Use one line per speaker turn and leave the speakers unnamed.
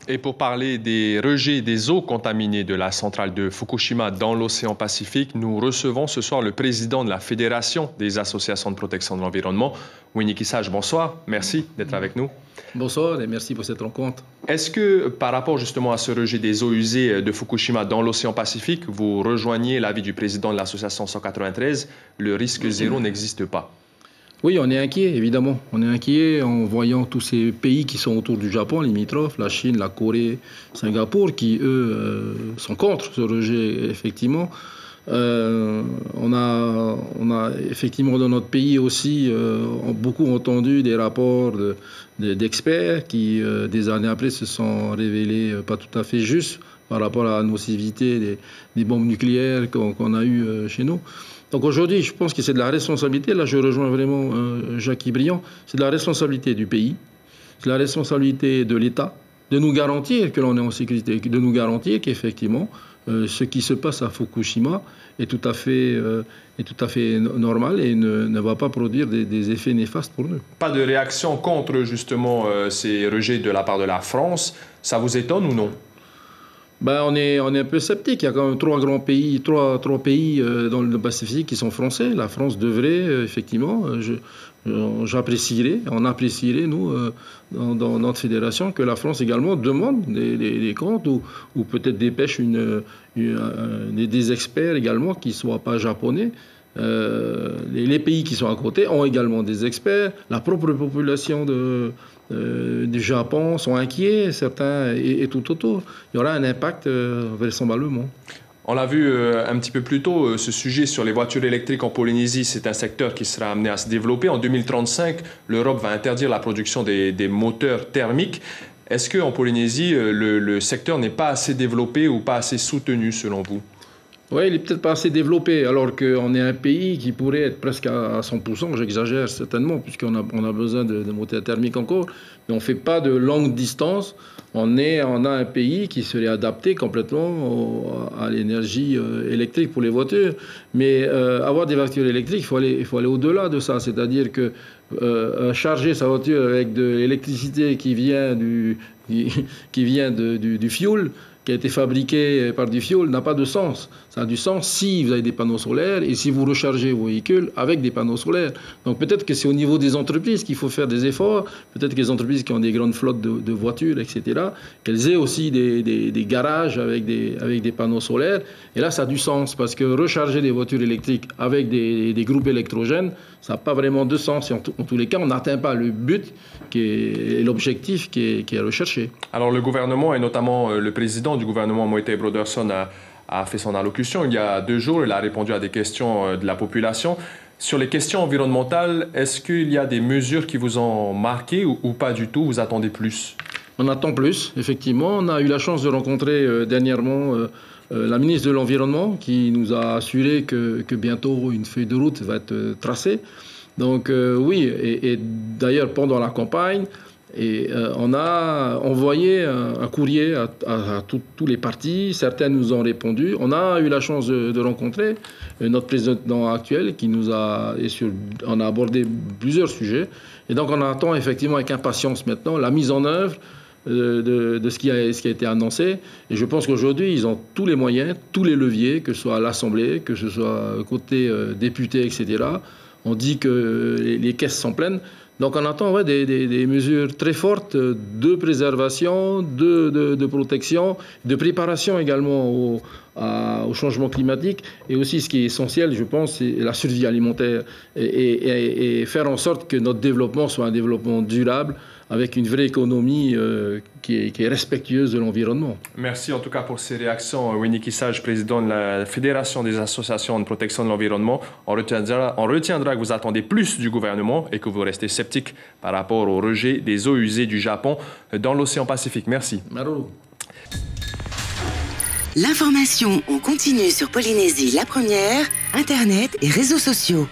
Et pour parler des rejets des eaux contaminées de la centrale de Fukushima dans l'océan Pacifique, nous recevons ce soir le président de la Fédération des associations de protection de l'environnement, Winnie Kissage. Bonsoir, merci d'être avec nous.
Bonsoir et merci pour cette rencontre.
Est-ce que par rapport justement à ce rejet des eaux usées de Fukushima dans l'océan Pacifique, vous rejoignez l'avis du président de l'association 193, le risque zéro n'existe pas?
Oui, on est inquiet, évidemment. On est inquiet en voyant tous ces pays qui sont autour du Japon, limitrophes, la Chine, la Corée, Singapour, qui, eux, sont contre ce rejet, effectivement. On a effectivement dans notre pays aussi beaucoup entendu des rapports d'experts qui, des années après, se sont révélés pas tout à fait justes par rapport à la nocivité des bombes nucléaires qu'on a eues chez nous. Donc aujourd'hui, je pense que c'est de la responsabilité, là je rejoins vraiment Jacques Briand, c'est de la responsabilité du pays, c'est de la responsabilité de l'État, de nous garantir que l'on est en sécurité, de nous garantir qu'effectivement, ce qui se passe à Fukushima est tout à fait normal et ne va pas produire des effets néfastes pour nous.
Pas de réaction contre justement ces rejets de la part de la France, ça vous étonne ou non?
Ben, on est un peu sceptique. Il y a quand même trois pays dans le Pacifique qui sont français. La France devrait, effectivement, on apprécierait, nous, dans notre fédération, que la France également demande des comptes ou peut-être dépêche des experts également qui ne soient pas japonais. Les pays qui sont à côté ont également des experts. La propre population du Japon sont inquiets, certains et tout autour. Il y aura un impact vraisemblablement.
On l'a vu un petit peu plus tôt, ce sujet sur les voitures électriques en Polynésie, c'est un secteur qui sera amené à se développer. En 2035, l'Europe va interdire la production des moteurs thermiques. Est-ce qu'en Polynésie, le secteur n'est pas assez développé ou pas assez soutenu selon vous?
Oui, il n'est peut-être pas assez développé, alors qu'on est un pays qui pourrait être presque à 100%, j'exagère certainement, puisqu'on a besoin de moteurs thermiques encore, mais on ne fait pas de longue distance. On a un pays qui serait adapté complètement à l'énergie électrique pour les voitures. Mais avoir des voitures électriques, il faut aller au-delà de ça, c'est-à-dire que charger sa voiture avec de l'électricité qui vient du fioul, qui a été fabriqué par du fioul, n'a pas de sens. Ça a du sens si vous avez des panneaux solaires et si vous rechargez vos véhicules avec des panneaux solaires. Donc peut-être que c'est au niveau des entreprises qu'il faut faire des efforts. Peut-être que les entreprises qui ont des grandes flottes de voitures, etc., qu'elles aient aussi des garages avec des panneaux solaires. Et là, ça a du sens parce que recharger des voitures électriques avec des groupes électrogènes, ça n'a pas vraiment de sens. Et en tous les cas, on n'atteint pas le but et l'objectif qui est recherché.
Alors le gouvernement et notamment le président du gouvernement, Moïse Broderson, a fait son allocution il y a 2 jours. Il a répondu à des questions de la population. Sur les questions environnementales, est-ce qu'il y a des mesures qui vous ont marqué ou pas du tout? Vous attendez plus?
On attend plus, effectivement. On a eu la chance de rencontrer dernièrement la ministre de l'Environnement qui nous a assuré que bientôt une feuille de route va être tracée. Donc oui, et d'ailleurs pendant la campagne, on a envoyé un courrier à tous les partis. Certains nous ont répondu. On a eu la chance de rencontrer notre président actuel qui on a abordé plusieurs sujets. Et donc on attend effectivement avec impatience maintenant la mise en œuvre de ce qui a été annoncé. Et je pense qu'aujourd'hui, ils ont tous les moyens, tous les leviers, que ce soit à l'Assemblée, que ce soit côté députés, etc. On dit que les caisses sont pleines. Donc on attend des mesures très fortes de préservation, de protection, de préparation également au changement climatique. Et aussi ce qui est essentiel, je pense, c'est la survie alimentaire et faire en sorte que notre développement soit un développement durable avec une vraie économie qui est respectueuse de l'environnement.
Merci en tout cas pour ces réactions. Winnie Kissage, président de la Fédération des associations de protection de l'environnement. On retiendra que vous attendez plus du gouvernement et que vous restez sceptique par rapport au rejet des eaux usées du Japon dans l'océan Pacifique. Merci.
Marou.
L'information en continu sur Polynésie la première, Internet et réseaux sociaux.